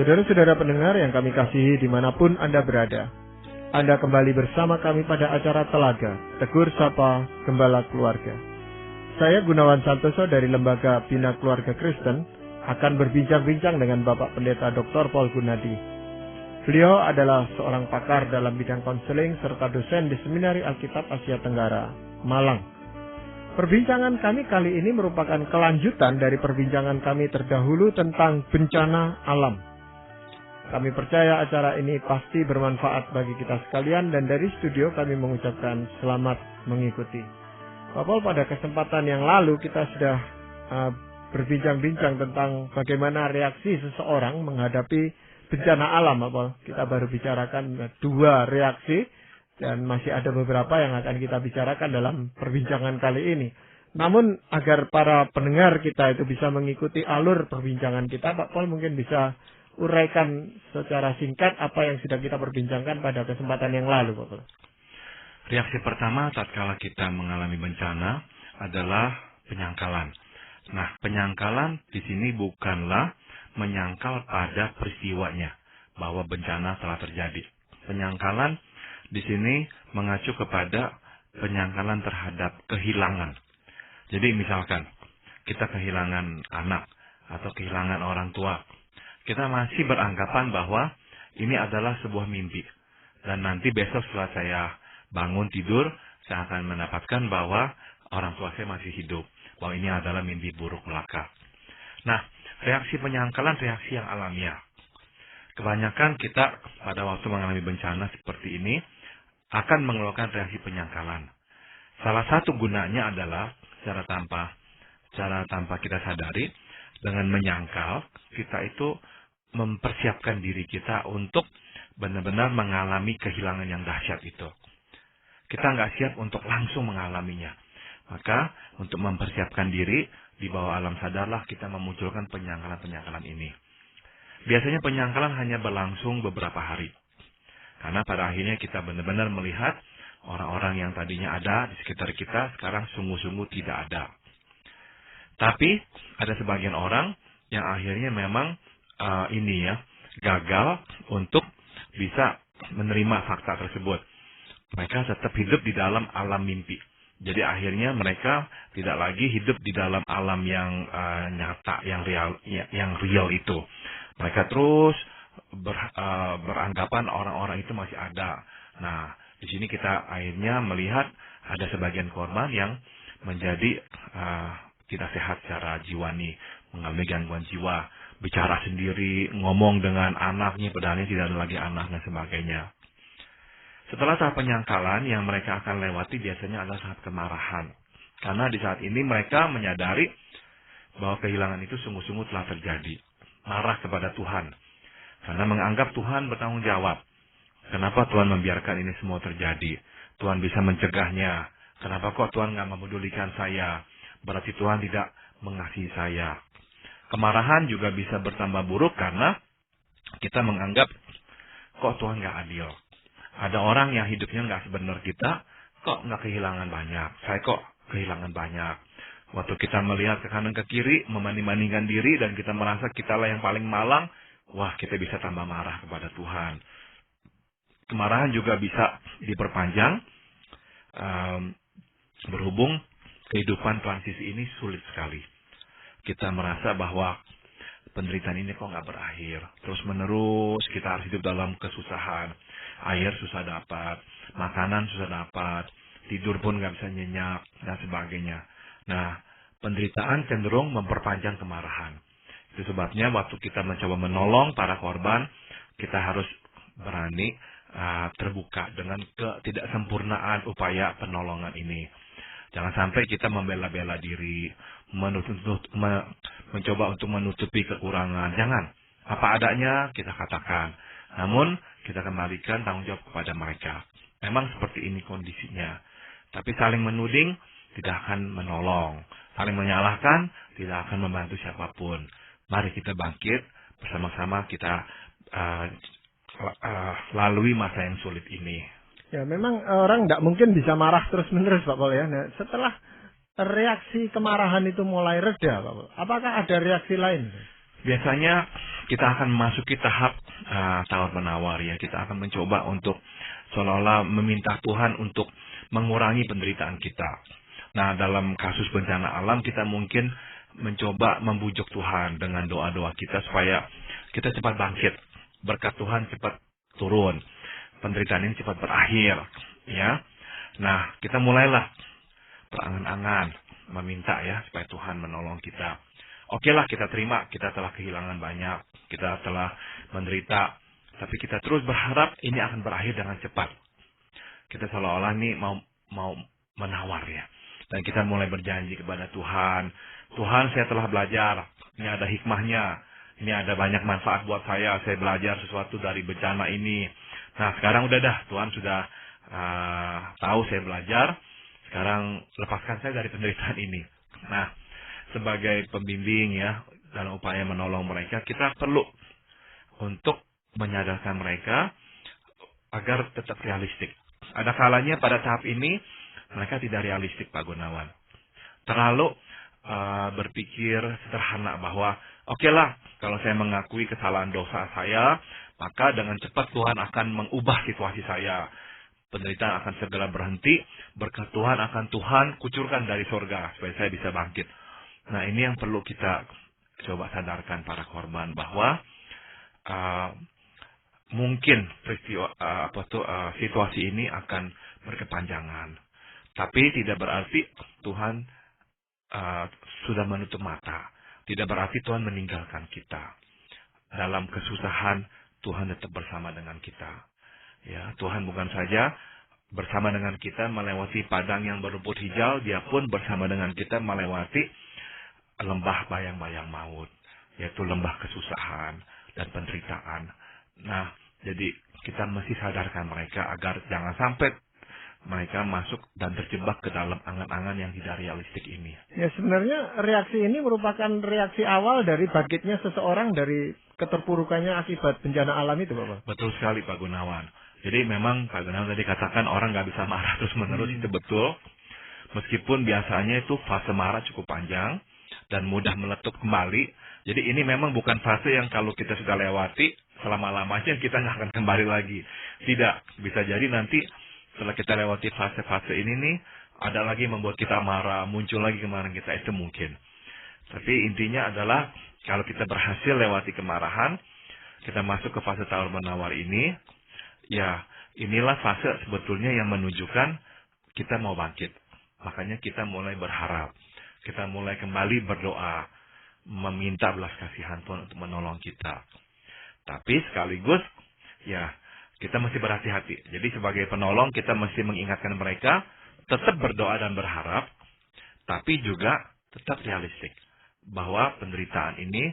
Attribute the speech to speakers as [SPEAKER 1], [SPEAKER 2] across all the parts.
[SPEAKER 1] Saudara-saudara pendengar yang kami kasihi dimanapun Anda berada, Anda kembali bersama kami pada acara Telaga, Tegur Sapa Gembala Keluarga. Saya Gunawan Santoso dari Lembaga Bina Keluarga Kristen akan berbincang-bincang dengan Bapak Pendeta Dr. Paul Gunadi. Beliau adalah seorang pakar dalam bidang konseling serta dosen di Seminari Alkitab Asia Tenggara, Malang. Perbincangan kami kali ini merupakan kelanjutan dari perbincangan kami terdahulu tentang bencana alam. Kami percaya acara ini pasti bermanfaat bagi kita sekalian dan dari studio kami mengucapkan selamat mengikuti. Pak Paul, pada kesempatan yang lalu kita sudah berbincang-bincang tentang bagaimana reaksi seseorang menghadapi bencana alam, Pak Paul. Kita baru bicarakan 2 reaksi dan masih ada beberapa yang akan kita bicarakan dalam perbincangan kali ini. Namun agar para pendengar kita itu bisa mengikuti alur perbincangan kita, Pak Paul mungkin bisa uraikan secara singkat apa yang sudah kita perbincangkan pada kesempatan yang lalu, Pak Paul.
[SPEAKER 2] Reaksi pertama tatkala kita mengalami bencana adalah penyangkalan. Nah, penyangkalan di sini bukanlah menyangkal pada peristiwanya bahwa bencana telah terjadi. Penyangkalan di sini mengacu kepada penyangkalan terhadap kehilangan. Jadi misalkan kita kehilangan anak atau kehilangan orang tua, kita masih beranggapan bahwa ini adalah sebuah mimpi. Dan nanti besok setelah saya bangun tidur, saya akan mendapatkan bahwa orang tua saya masih hidup. Bahwa ini adalah mimpi buruk belaka. Nah, reaksi penyangkalan reaksi yang alamiah. Kebanyakan kita pada waktu mengalami bencana seperti ini akan mengeluarkan reaksi penyangkalan. Salah satu gunanya adalah secara tanpa kita sadari, dengan menyangkal, kita itu mempersiapkan diri kita untuk benar-benar mengalami kehilangan yang dahsyat itu. Kita nggak siap untuk langsung mengalaminya. Maka untuk mempersiapkan diri, di bawah alam sadarlah kita memunculkan penyangkalan-penyangkalan ini. Biasanya penyangkalan hanya berlangsung beberapa hari. Karena pada akhirnya kita benar-benar melihat orang-orang yang tadinya ada di sekitar kita, sekarang sungguh-sungguh tidak ada. Tapi ada sebagian orang yang akhirnya memang gagal untuk bisa menerima fakta tersebut. Mereka tetap hidup di dalam alam mimpi. Jadi akhirnya mereka tidak lagi hidup di dalam alam yang nyata, yang real itu. Mereka terus beranggapan orang-orang itu masih ada. Nah, di sini kita akhirnya melihat ada sebagian korban yang menjadi tidak sehat secara jiwani, mengalami gangguan jiwa, bicara sendiri, ngomong dengan anaknya, padahal tidak ada lagi anak dan sebagainya. Setelah tahap penyangkalan yang mereka akan lewati biasanya adalah tahap kemarahan. Karena di saat ini mereka menyadari bahwa kehilangan itu sungguh-sungguh telah terjadi. Marah kepada Tuhan. Karena menganggap Tuhan bertanggung jawab. Kenapa Tuhan membiarkan ini semua terjadi? Tuhan bisa mencegahnya. Kenapa kok Tuhan nggak memedulikan saya? Berarti Tuhan tidak mengasihi saya. Kemarahan juga bisa bertambah buruk karena kita menganggap kok Tuhan nggak adil. Ada orang yang hidupnya nggak sebenar kita, kok nggak kehilangan banyak. Saya kok kehilangan banyak. Waktu kita melihat ke kanan ke kiri, membanding-bandingkan diri dan kita merasa kitalah yang paling malang, wah kita bisa tambah marah kepada Tuhan. Kemarahan juga bisa diperpanjang, berhubung kehidupan transisi ini sulit sekali. Kita merasa bahwa penderitaan ini kok nggak berakhir. Terus menerus kita harus hidup dalam kesusahan. Air susah dapat, makanan susah dapat, tidur pun nggak bisa nyenyak, dan sebagainya. Nah, penderitaan cenderung memperpanjang kemarahan. Itu sebabnya waktu kita mencoba menolong para korban, kita harus berani terbuka dengan ketidaksempurnaan upaya penolongan ini. Jangan sampai kita membela-bela diri, mencoba untuk menutupi kekurangan. Jangan. Apa adanya kita katakan. Namun kita kembalikan tanggung jawab kepada mereka. Memang seperti ini kondisinya. Tapi saling menuding tidak akan menolong. Saling menyalahkan tidak akan membantu siapapun. Mari kita bangkit bersama-sama kita lalui masa yang sulit ini.
[SPEAKER 1] Ya, memang orang tidak mungkin bisa marah terus-menerus, Pak Paul ya. Nah, setelah reaksi kemarahan itu mulai reda, Pak Paul, apakah ada reaksi lain?
[SPEAKER 2] Biasanya kita akan memasuki tahap tawar-menawar ya. Kita akan mencoba untuk seolah-olah meminta Tuhan untuk mengurangi penderitaan kita. Nah, dalam kasus bencana alam kita mungkin mencoba membujuk Tuhan dengan doa-doa kita supaya kita cepat bangkit. Berkat Tuhan cepat turun. Penderitaan ini cepat berakhir, ya. Nah, kita mulailah berangan-angan meminta ya supaya Tuhan menolong kita. Oke lah, kita terima, kita telah kehilangan banyak, kita telah menderita, tapi kita terus berharap ini akan berakhir dengan cepat. Kita seolah-olah ini mau menawar ya. Dan kita mulai berjanji kepada Tuhan, Tuhan, saya telah belajar, ini ada hikmahnya, ini ada banyak manfaat buat saya belajar sesuatu dari bencana ini. Nah, sekarang udah dah, Tuhan sudah tahu saya belajar, sekarang lepaskan saya dari penderitaan ini. Nah, sebagai pembimbing ya, dalam upaya menolong mereka, kita perlu untuk menyadarkan mereka agar tetap realistik. Ada kalanya pada tahap ini, mereka tidak realistik, Pak Gunawan. Terlalu berpikir sederhana bahwa, oke lah, kalau saya mengakui kesalahan dosa saya, maka dengan cepat Tuhan akan mengubah situasi saya. Penderitaan akan segera berhenti, berkat Tuhan akan Tuhan kucurkan dari surga supaya saya bisa bangkit. Nah, ini yang perlu kita coba sadarkan para korban bahwa mungkin situasi ini akan berkepanjangan, tapi tidak berarti Tuhan sudah menutup mata. Tidak berarti Tuhan meninggalkan kita. Dalam kesusahan Tuhan tetap bersama dengan kita. Ya, Tuhan bukan saja bersama dengan kita melewati padang yang berumput hijau, Dia pun bersama dengan kita melewati lembah bayang-bayang maut, yaitu lembah kesusahan dan penderitaan. Nah, jadi kita mesti sadarkan mereka agar jangan sampai mereka masuk dan terjebak ke dalam angan-angan yang tidak realistik ini.
[SPEAKER 1] Ya, sebenarnya reaksi ini merupakan reaksi awal dari bangkitnya seseorang dari keterpurukannya akibat bencana alam itu, Bapak.
[SPEAKER 2] Betul sekali, Pak Gunawan. Jadi memang Pak Gunawan tadi katakan orang nggak bisa marah terus-menerus, itu betul. Meskipun biasanya itu fase marah cukup panjang dan mudah meletup kembali. Jadi ini memang bukan fase yang kalau kita sudah lewati, selama-lamanya kita nggak akan kembali lagi. Tidak, bisa jadi nanti setelah kita lewati fase-fase ini nih, ada lagi membuat kita marah, muncul lagi kemarahan kita, itu mungkin. Tapi intinya adalah, kalau kita berhasil lewati kemarahan, kita masuk ke fase tawar-menawar ini, ya inilah fase sebetulnya yang menunjukkan kita mau bangkit. Makanya kita mulai berharap, kita mulai kembali berdoa, meminta belas kasihan Tuhan untuk menolong kita. Tapi sekaligus, ya kita mesti berhati-hati. Jadi sebagai penolong kita mesti mengingatkan mereka tetap berdoa dan berharap, tapi juga tetap realistik bahwa penderitaan ini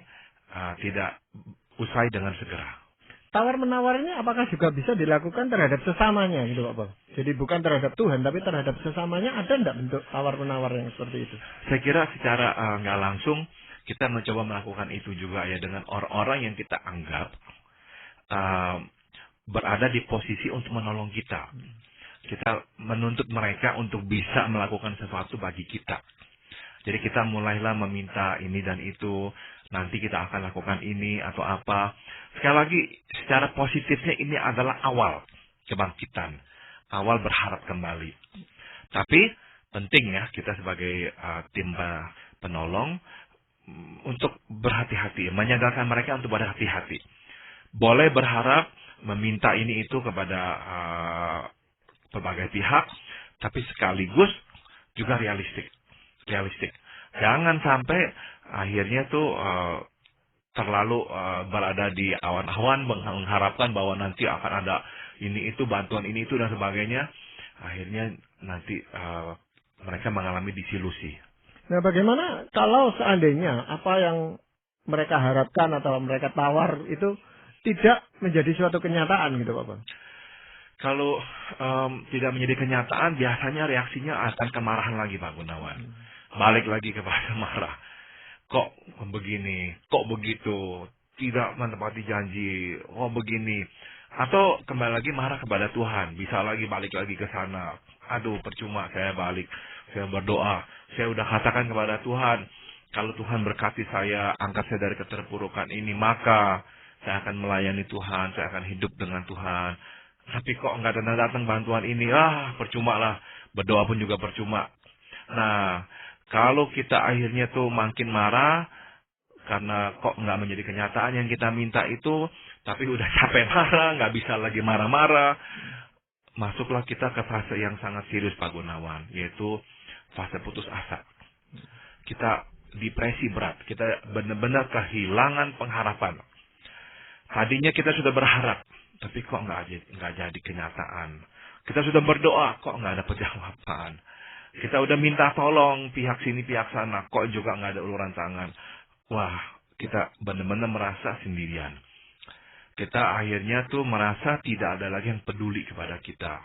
[SPEAKER 2] tidak usai dengan segera.
[SPEAKER 1] Tawar-menawar ini apakah juga bisa dilakukan terhadap sesamanya gitu, Bapak? Jadi bukan terhadap Tuhan, tapi terhadap sesamanya, ada enggak bentuk tawar-menawar yang seperti itu?
[SPEAKER 2] Saya kira secara nggak langsung kita mencoba melakukan itu juga ya dengan orang-orang yang kita anggap berada di posisi untuk menolong kita. Kita menuntut mereka untuk bisa melakukan sesuatu bagi kita. Jadi kita mulailah meminta ini dan itu, nanti kita akan lakukan ini atau apa. Sekali lagi, secara positifnya ini adalah awal kebangkitan, awal berharap kembali. Tapi penting ya kita sebagai tim penolong untuk berhati-hati, menyadarkan mereka untuk berhati-hati. Boleh berharap, meminta ini itu kepada berbagai pihak, tapi sekaligus juga realistik. Jangan sampai akhirnya tuh terlalu berada di awan-awan mengharapkan bahwa nanti akan ada ini itu, bantuan ini itu dan sebagainya. Akhirnya nanti mereka mengalami disilusi.
[SPEAKER 1] Nah, bagaimana kalau seandainya apa yang mereka harapkan atau mereka tawar itu tidak menjadi suatu kenyataan gitu, Bapak?
[SPEAKER 2] Kalau tidak menjadi kenyataan, biasanya reaksinya akan kemarahan lagi, Pak Gunawan. Balik lagi kepada marah. Kok begini? Kok begitu? Tidak menepati janji. Oh begini. Atau kembali lagi marah kepada Tuhan. Bisa lagi balik lagi ke sana. Aduh, percuma saya balik. Saya berdoa. Saya udah katakan kepada Tuhan, kalau Tuhan berkati saya, angkat saya dari keterpurukan ini, maka saya akan melayani Tuhan, saya akan hidup dengan Tuhan. Tapi kok nggak datang bantuan ini, percuma lah. Berdoa pun juga percuma. Nah, kalau kita akhirnya tuh makin marah, karena kok nggak menjadi kenyataan yang kita minta itu, tapi udah capek marah, nggak bisa lagi marah-marah, masuklah kita ke fase yang sangat serius, Pak Gunawan, yaitu fase putus asa. Kita depresi berat, kita benar-benar kehilangan pengharapan. Tadinya kita sudah berharap, tapi kok nggak jadi kenyataan. Kita sudah berdoa, kok nggak ada jawaban. Kita udah minta tolong pihak sini pihak sana, kok juga nggak ada uluran tangan. Wah, kita benar-benar merasa sendirian. Kita akhirnya tuh merasa tidak ada lagi yang peduli kepada kita.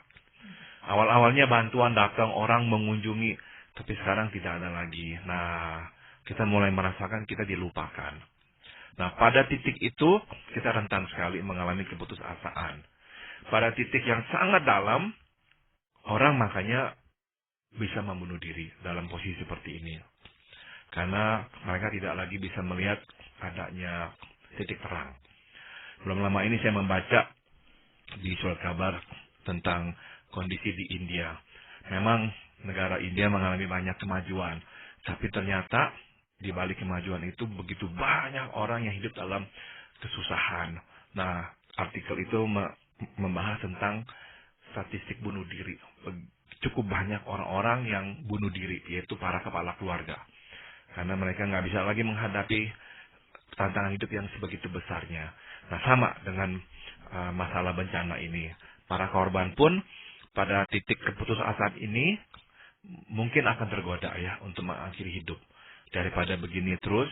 [SPEAKER 2] Awal-awalnya bantuan datang, orang mengunjungi, tapi sekarang tidak ada lagi. Nah, kita mulai merasakan kita dilupakan. Nah, pada titik itu, kita rentan sekali mengalami keputusasaan. Pada titik yang sangat dalam, orang makanya bisa membunuh diri dalam posisi seperti ini. Karena mereka tidak lagi bisa melihat adanya titik terang. Belum lama ini saya membaca di surat kabar tentang kondisi di India. Memang negara India mengalami banyak kemajuan. Tapi ternyata di balik kemajuan itu begitu banyak orang yang hidup dalam kesusahan. Nah, artikel itu membahas tentang statistik bunuh diri. Cukup banyak orang-orang yang bunuh diri, yaitu para kepala keluarga. Karena mereka nggak bisa lagi menghadapi tantangan hidup yang sebegitu besarnya. Nah, sama dengan masalah bencana ini. Para korban pun pada titik keputusasaan ini mungkin akan tergoda ya untuk mengakhiri hidup. Daripada begini terus,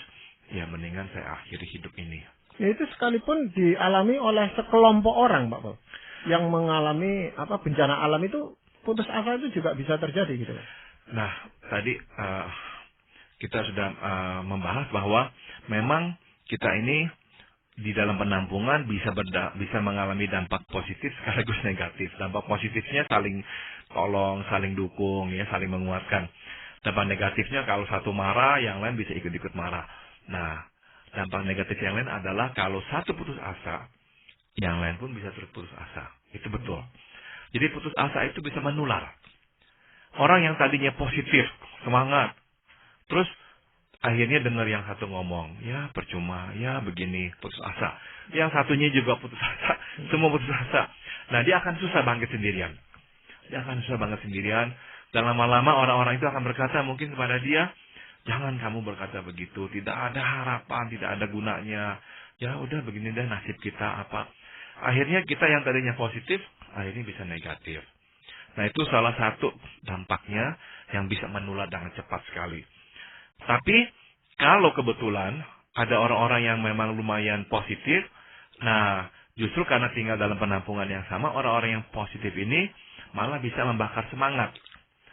[SPEAKER 2] ya mendingan saya akhiri hidup ini.
[SPEAKER 1] Ya, itu sekalipun dialami oleh sekelompok orang, Pak Paul, yang mengalami bencana alam itu, putus asa itu juga bisa terjadi gitu.
[SPEAKER 2] Nah, tadi kita sudah membahas bahwa memang kita ini di dalam penampungan bisa mengalami dampak positif sekaligus negatif. Dampak positifnya saling tolong, saling dukung, ya, saling menguatkan. Dampak negatifnya kalau satu marah, yang lain bisa ikut-ikut marah. Nah, dampak negatif yang lain adalah kalau satu putus asa, yang lain pun bisa terus putus asa. Itu betul. Jadi putus asa itu bisa menular. Orang yang tadinya positif, semangat, terus akhirnya dengar yang satu ngomong, ya percuma, ya begini, putus asa. Yang satunya juga putus asa, semua putus asa. Nah, dia akan susah bangkit sendirian. Dan lama-lama orang-orang itu akan berkata mungkin kepada dia, jangan kamu berkata begitu, tidak ada harapan, tidak ada gunanya. Ya udah begini deh nasib kita apa. Akhirnya kita yang tadinya positif, akhirnya bisa negatif. Nah, itu salah satu dampaknya yang bisa menular dengan cepat sekali. Tapi kalau kebetulan ada orang-orang yang memang lumayan positif, nah justru karena tinggal dalam penampungan yang sama, orang-orang yang positif ini malah bisa membakar semangat.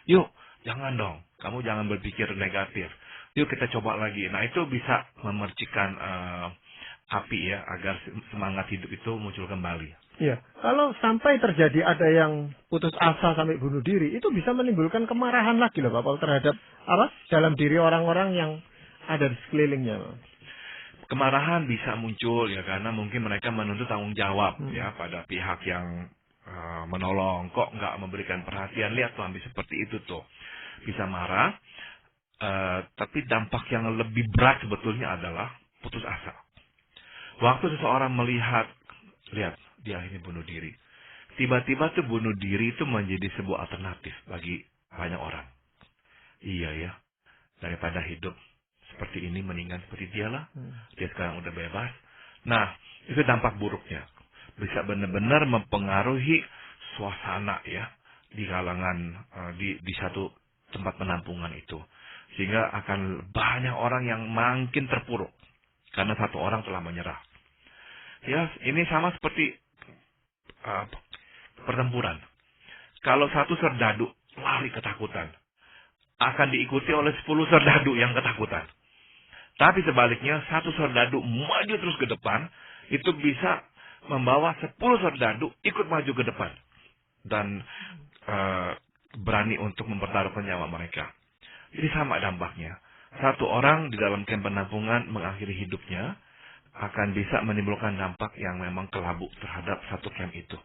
[SPEAKER 2] Yuk, jangan dong, kamu jangan berpikir negatif. Yuk kita coba lagi. Nah, itu bisa memercikan api ya, agar semangat hidup itu muncul kembali.
[SPEAKER 1] Iya, kalau sampai terjadi ada yang putus asa sampai bunuh diri, itu bisa menimbulkan kemarahan lagi loh Bapak terhadap dalam diri orang-orang yang ada di sekelilingnya.
[SPEAKER 2] Kemarahan bisa muncul ya karena mungkin mereka menuntut tanggung jawab ya pada pihak yang menolong, kok nggak memberikan perhatian, lihat tuh ambil seperti itu tuh. Bisa marah, tapi dampak yang lebih berat sebetulnya adalah putus asa. Waktu seseorang melihat, lihat dia ini bunuh diri. Tiba-tiba tuh bunuh diri itu menjadi sebuah alternatif bagi banyak orang. Iya ya, daripada hidup seperti ini mendingan seperti dialah. Dia sekarang udah bebas. Nah, itu dampak buruknya. Bisa benar-benar mempengaruhi suasana ya di kalangan di satu tempat penampungan itu. Sehingga akan banyak orang yang makin terpuruk karena satu orang telah menyerah. Ya, ini sama seperti pertempuran. Kalau satu serdadu lari ketakutan, akan diikuti oleh 10 serdadu yang ketakutan. Tapi sebaliknya, satu serdadu maju terus ke depan, itu bisa membawa 10 serdadu ikut maju ke depan. Dan berani untuk mempertaruhkan nyawa mereka. Jadi sama dampaknya. satu orang di dalam kamp penampungan mengakhiri hidupnya akan bisa menimbulkan dampak yang memang kelabu terhadap satu kamp itu.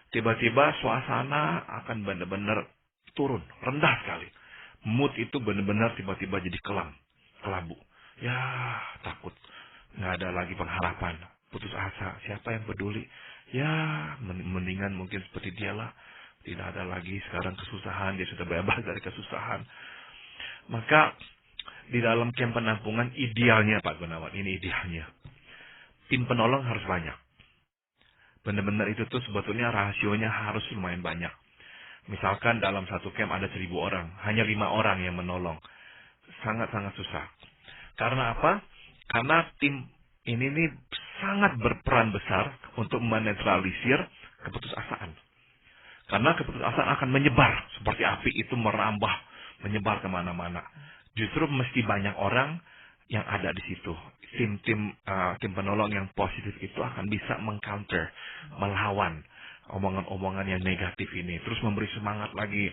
[SPEAKER 2] Tiba-tiba suasana akan benar-benar turun, rendah sekali. Mood itu benar-benar tiba-tiba jadi kelabu. Ya, takut. Nggak ada lagi pengharapan. Putus asa. Siapa yang peduli? Ya, mendingan mungkin seperti dialah. Tidak ada lagi sekarang kesusahan. Dia sudah bebas dari kesusahan. Maka, di dalam kamp penampungan idealnya Pak Gunawan, ini idealnya. Tim penolong harus banyak. Benar-benar itu tuh sebetulnya rasionya harus lumayan banyak. Misalkan dalam satu camp ada 1.000 orang, hanya 5 orang yang menolong. Sangat-sangat susah. Karena apa? Karena tim ini nih sangat berperan besar untuk menetralisir keputusasaan. Karena keputusasaan akan menyebar seperti api itu merambah, menyebar kemana-mana. Justru mesti banyak orang yang ada di situ. Tim penolong yang positif itu akan bisa mengcounter, melawan omongan-omongan yang negatif ini. Terus memberi semangat lagi.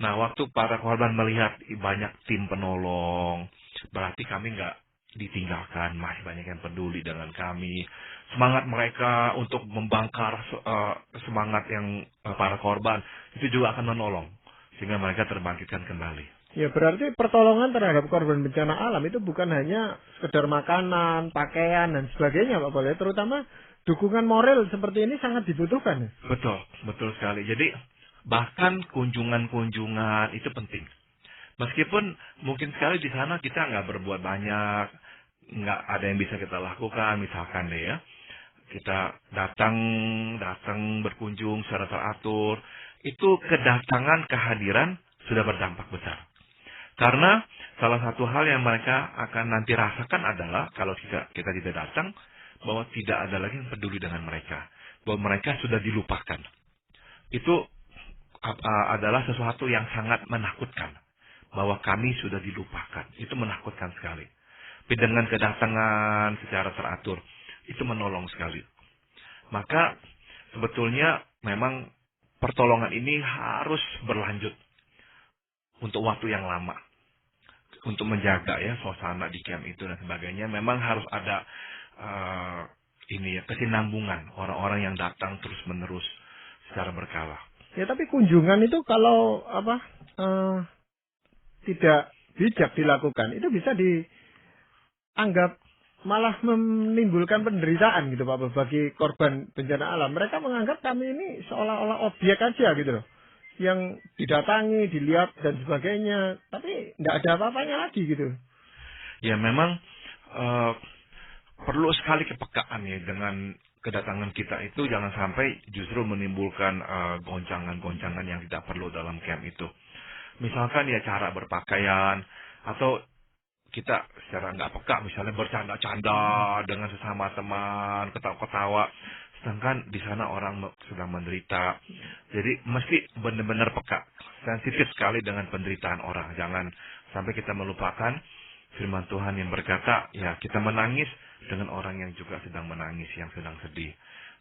[SPEAKER 2] Nah, waktu para korban melihat banyak tim penolong, berarti kami nggak ditinggalkan. Masih banyak yang peduli dengan kami. Semangat mereka untuk membangkar semangat yang para korban, itu juga akan menolong. Sehingga mereka terbangkitkan kembali.
[SPEAKER 1] Ya berarti pertolongan terhadap korban bencana alam itu bukan hanya sekedar makanan, pakaian, dan sebagainya Pak Boleh. Terutama dukungan moral seperti ini sangat dibutuhkan.
[SPEAKER 2] Betul, betul sekali. Jadi bahkan kunjungan-kunjungan itu penting. Meskipun mungkin sekali di sana kita nggak berbuat banyak, nggak ada yang bisa kita lakukan, misalkan deh ya. Kita datang berkunjung secara teratur. Itu kedatangan, kehadiran sudah berdampak besar. Karena salah satu hal yang mereka akan nanti rasakan adalah kalau kita tidak datang, bahwa tidak ada lagi yang peduli dengan mereka. Bahwa mereka sudah dilupakan. Itu adalah sesuatu yang sangat menakutkan. Bahwa kami sudah dilupakan. Itu menakutkan sekali. Tapi dengan kedatangan secara teratur, itu menolong sekali. Maka sebetulnya memang pertolongan ini harus berlanjut untuk waktu yang lama. Untuk menjaga ya suasana di camp itu dan sebagainya, memang harus ada kesinambungan orang-orang yang datang terus-menerus secara berkala.
[SPEAKER 1] Ya tapi kunjungan itu kalau tidak bijak dilakukan, itu bisa dianggap malah menimbulkan penderitaan gitu Pak bagi korban bencana alam. Mereka menganggap kami ini seolah-olah objek aja gitu loh, yang didatangi, dilihat dan sebagainya, tapi tidak ada apa-apanya lagi gitu.
[SPEAKER 2] Ya memang perlu sekali kepekaan ya dengan kedatangan kita itu, jangan sampai justru menimbulkan goncangan-goncangan yang tidak perlu dalam camp itu. Misalkan ya cara berpakaian, atau kita secara nggak peka misalnya bercanda-canda dengan sesama teman, ketawa-ketawa. Sedangkan di sana orang sedang menderita. Jadi mesti benar-benar peka. Sensitif sekali dengan penderitaan orang. Jangan sampai kita melupakan firman Tuhan yang berkata, ya kita menangis dengan orang yang juga sedang menangis, yang sedang sedih.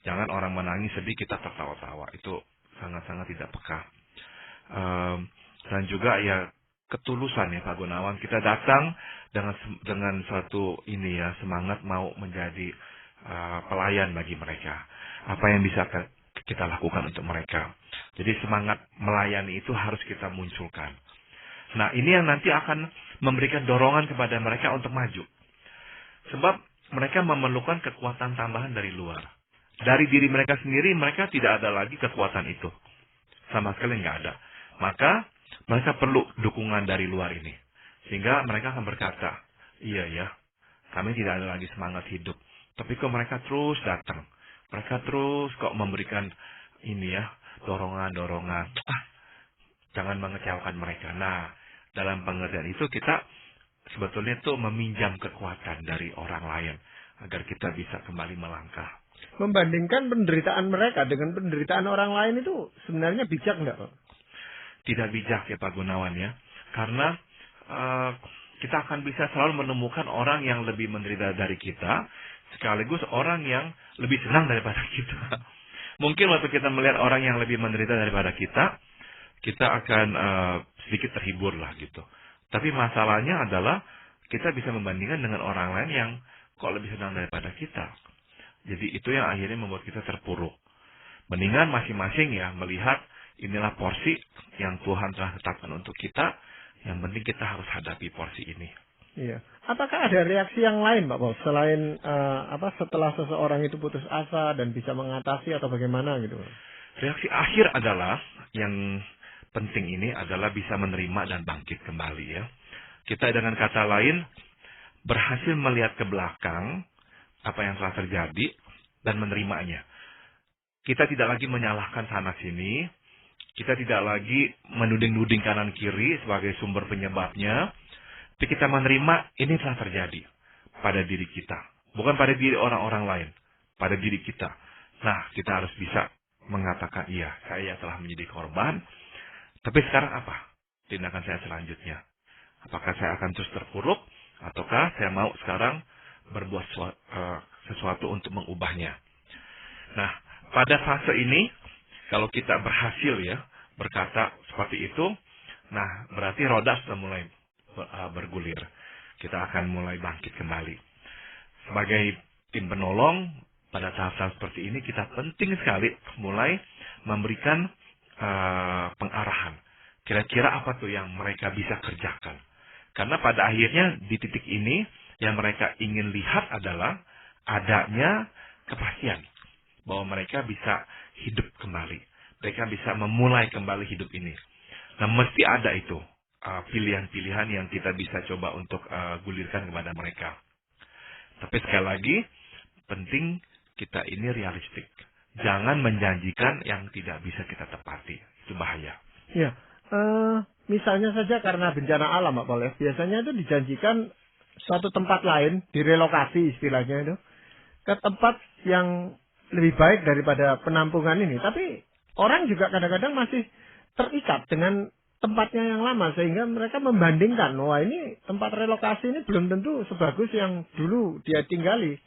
[SPEAKER 2] Jangan orang menangis sedih kita tertawa-tawa. Itu sangat-sangat tidak peka. Dan juga ya ketulusan ya Pak Gunawan. Kita datang dengan suatu semangat mau menjadi pelayan bagi mereka. Apa yang bisa kita lakukan untuk mereka. Jadi semangat melayani itu harus kita munculkan. Nah ini yang nanti akan memberikan dorongan kepada mereka untuk maju. Sebab mereka memerlukan kekuatan tambahan dari luar. Dari diri mereka sendiri mereka tidak ada lagi kekuatan itu. Sama sekali nggak ada. Maka mereka perlu dukungan dari luar ini. Sehingga mereka akan berkata, iya ya, kami tidak ada lagi semangat hidup. Tapi kok mereka terus datang. Mereka terus kok memberikan dorongan-dorongan. Jangan mengecewakan mereka. Nah, dalam pengertian itu kita sebetulnya itu meminjam kekuatan dari orang lain. Agar kita bisa kembali melangkah.
[SPEAKER 1] Membandingkan penderitaan mereka dengan penderitaan orang lain itu sebenarnya bijak nggak Pak?
[SPEAKER 2] Tidak bijak ya Pak Gunawan ya. Karena kita akan bisa selalu menemukan orang yang lebih menderita dari kita. Sekaligus orang yang lebih senang daripada kita. Mungkin waktu kita melihat orang yang lebih menderita daripada kita akan sedikit terhibur lah gitu. Tapi masalahnya adalah kita bisa membandingkan dengan orang lain yang kok lebih senang daripada kita. Jadi itu yang akhirnya membuat kita terpuruk. Mendingan masing-masing ya melihat inilah porsi yang Tuhan telah tetapkan untuk kita. Yang penting kita harus hadapi porsi ini.
[SPEAKER 1] Iya. Apakah ada reaksi yang lain, Pak Paul, selain setelah seseorang itu putus asa dan bisa mengatasi atau bagaimana gitu?
[SPEAKER 2] Reaksi akhir adalah yang penting ini adalah bisa menerima dan bangkit kembali ya. Kita dengan kata lain berhasil melihat ke belakang apa yang telah terjadi dan menerimanya. Kita tidak lagi menyalahkan sana sini. Kita tidak lagi menuding-nuding kanan kiri sebagai sumber penyebabnya. Tapi kita menerima ini telah terjadi pada diri kita. Bukan pada diri orang-orang lain. Pada diri kita. Nah, kita harus bisa mengatakan, iya, saya telah menjadi korban. Tapi sekarang apa tindakan saya selanjutnya? Apakah saya akan terus terpuruk? Ataukah saya mau sekarang berbuat sesuatu untuk mengubahnya? Nah, pada fase ini, kalau kita berhasil ya berkata seperti itu, nah berarti roda sudah mulai bergulir. Kita akan mulai bangkit kembali. Sebagai tim penolong, pada tahap-tahap seperti ini kita penting sekali mulai memberikan pengarahan. Kira-kira apa tuh yang mereka bisa kerjakan. Karena pada akhirnya di titik ini yang mereka ingin lihat adalah adanya kepastian bahwa mereka bisa hidup kembali. Mereka bisa memulai kembali hidup ini. Nah, mesti ada itu pilihan-pilihan yang kita bisa coba untuk gulirkan kepada mereka. Tapi sekali lagi, penting kita ini realistik. Jangan menjanjikan yang tidak bisa kita tepati. Itu bahaya.
[SPEAKER 1] Ya, misalnya saja karena bencana alam, Pak Paul, ya. Biasanya itu dijanjikan suatu tempat lain, direlokasi istilahnya itu, ke tempat yang lebih baik daripada penampungan ini. Tapi orang juga kadang-kadang masih terikat dengan tempatnya yang lama, sehingga mereka membandingkan, wah ini tempat relokasi ini belum tentu sebagus yang dulu dia tinggali,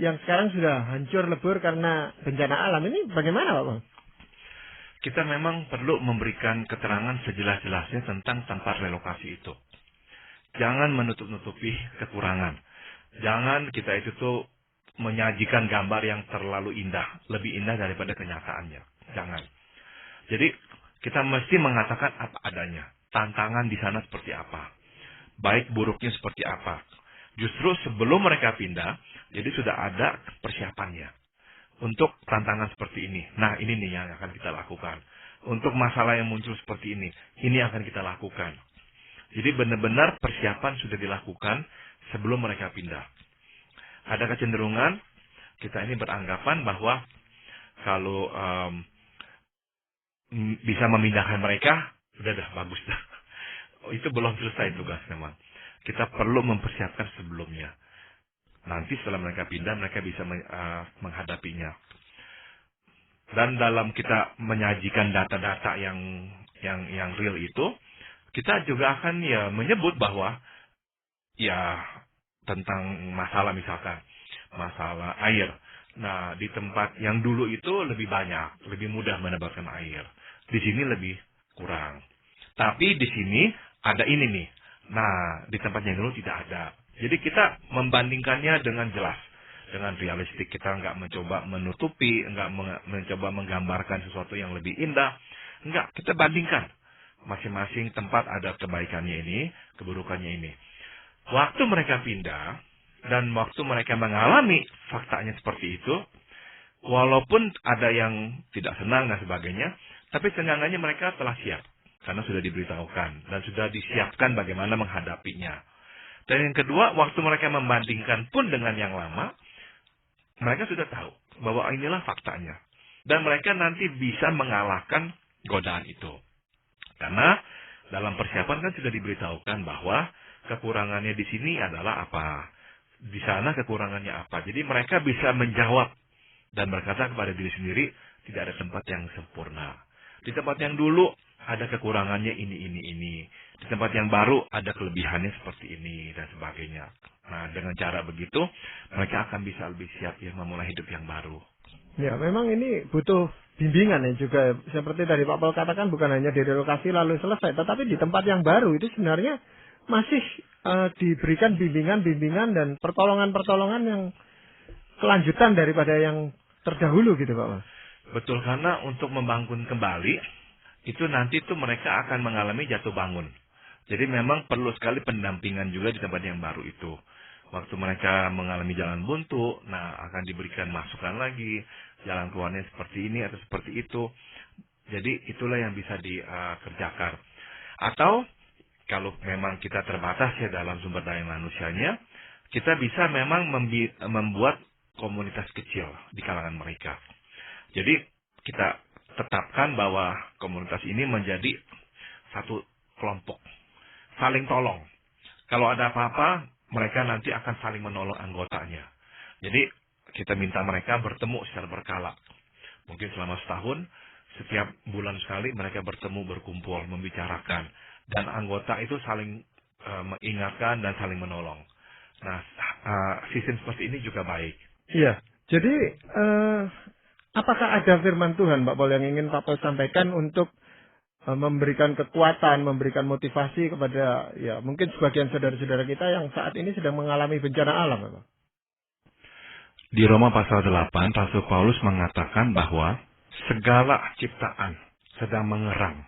[SPEAKER 1] yang sekarang sudah hancur lebur karena bencana alam. Ini bagaimana, Pak Paul?
[SPEAKER 2] Kita memang perlu memberikan keterangan sejelas-jelasnya tentang tempat relokasi itu. Jangan menutup-nutupi kekurangan. Jangan kita itu tuh menyajikan gambar yang terlalu indah, lebih indah daripada kenyataannya. Jangan. Jadi kita mesti mengatakan apa adanya. Tantangan di sana seperti apa. Baik buruknya seperti apa. Justru sebelum mereka pindah, jadi sudah ada persiapannya. Untuk tantangan seperti ini. Nah, ini nih yang akan kita lakukan. Untuk masalah yang muncul seperti ini akan kita lakukan. Jadi benar-benar persiapan sudah dilakukan sebelum mereka pindah. Ada kecenderungan kita ini beranggapan bahwa kalau bisa memindahkan mereka, sudah dah bagus dah. Itu belum selesai tugas memang. Kita perlu mempersiapkan sebelumnya. Nanti setelah mereka pindah, mereka bisa menghadapinya. Dan dalam kita menyajikan data-data yang real itu, kita juga akan ya menyebut bahwa ya tentang masalah misalkan masalah air. Nah, di tempat yang dulu itu lebih banyak, lebih mudah mendapatkan air. Di sini lebih kurang. Tapi di sini ada ini nih. Nah, di tempat yang dulu tidak ada. Jadi kita membandingkannya dengan jelas, dengan realistik. Kita nggak mencoba menutupi, nggak mencoba menggambarkan sesuatu yang lebih indah. Enggak, kita bandingkan. Masing-masing tempat ada kebaikannya ini, keburukannya ini. Waktu mereka pindah, dan waktu mereka mengalami faktanya seperti itu, walaupun ada yang tidak senang dan sebagainya, tapi senangannya mereka telah siap. Karena sudah diberitahukan, dan sudah disiapkan bagaimana menghadapinya. Dan yang kedua, waktu mereka membandingkan pun dengan yang lama, mereka sudah tahu bahwa inilah faktanya. Dan mereka nanti bisa mengalahkan godaan itu. Karena dalam persiapan kan sudah diberitahukan bahwa kekurangannya di sini adalah apa. Di sana kekurangannya apa. Jadi mereka bisa menjawab dan berkata kepada diri sendiri, tidak ada tempat yang sempurna. Di tempat yang dulu ada kekurangannya ini. Di tempat yang baru ada kelebihannya seperti ini dan sebagainya. Nah, dengan cara begitu mereka akan bisa lebih siap ya memulai hidup yang baru.
[SPEAKER 1] Ya, memang ini butuh bimbingan ya juga. Seperti tadi Pak Paul katakan, bukan hanya direlokasi lalu selesai, tetapi di tempat yang baru itu sebenarnya masih diberikan bimbingan-bimbingan dan pertolongan-pertolongan yang kelanjutan daripada yang terdahulu gitu Pak Mas.
[SPEAKER 2] Betul, karena untuk membangun kembali, itu nanti tuh mereka akan mengalami jatuh bangun. Jadi memang perlu sekali pendampingan juga di tempat yang baru itu. Waktu mereka mengalami jalan buntu, nah akan diberikan masukan lagi, jalan keluarnya seperti ini atau seperti itu. Jadi itulah yang bisa dikerjakan. Atau kalau memang kita terbatas ya dalam sumber daya manusianya, kita bisa memang membuat komunitas kecil di kalangan mereka. Jadi kita tetapkan bahwa komunitas ini menjadi satu kelompok, saling tolong. Kalau ada apa-apa, mereka nanti akan saling menolong anggotanya. Jadi kita minta mereka bertemu secara berkala. Mungkin selama setahun, setiap bulan sekali mereka bertemu, berkumpul, membicarakan. Dan anggota itu saling mengingatkan dan saling menolong. Nah, sistem seperti ini juga baik.
[SPEAKER 1] Iya, jadi apakah ada firman Tuhan Pak Paul yang ingin Pak Paul sampaikan untuk memberikan kekuatan, memberikan motivasi kepada ya mungkin sebagian saudara-saudara kita yang saat ini sedang mengalami bencana alam Pak?
[SPEAKER 2] Di Roma pasal 8, Rasul Paulus mengatakan bahwa segala ciptaan sedang mengerang,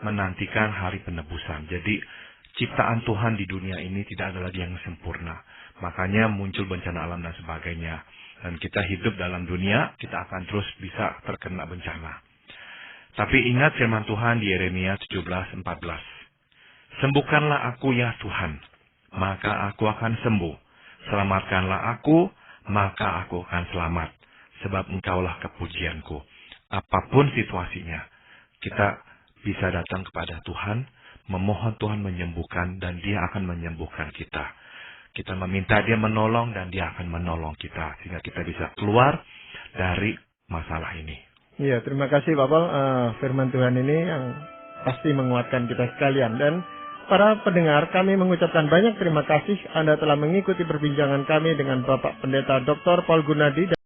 [SPEAKER 2] menantikan hari penebusan. Jadi ciptaan Tuhan di dunia ini tidak ada lagi yang sempurna. Makanya muncul bencana alam dan sebagainya. Dan kita hidup dalam dunia, kita akan terus bisa terkena bencana. Tapi ingat firman Tuhan di Yeremia 17:14. Sembuhkanlah aku ya Tuhan, maka aku akan sembuh. Selamatkanlah aku, maka aku akan selamat. Sebab engkaulah kepujianku. Apapun situasinya, kita bisa datang kepada Tuhan, memohon Tuhan menyembuhkan, dan Dia akan menyembuhkan kita. Kita meminta Dia menolong, dan Dia akan menolong kita, sehingga kita bisa keluar dari masalah ini.
[SPEAKER 1] Iya, terima kasih Pak Paul. Firman Tuhan ini yang pasti menguatkan kita sekalian. Dan para pendengar, kami mengucapkan banyak terima kasih Anda telah mengikuti perbincangan kami dengan Bapak Pendeta Dr. Paul Gunadi.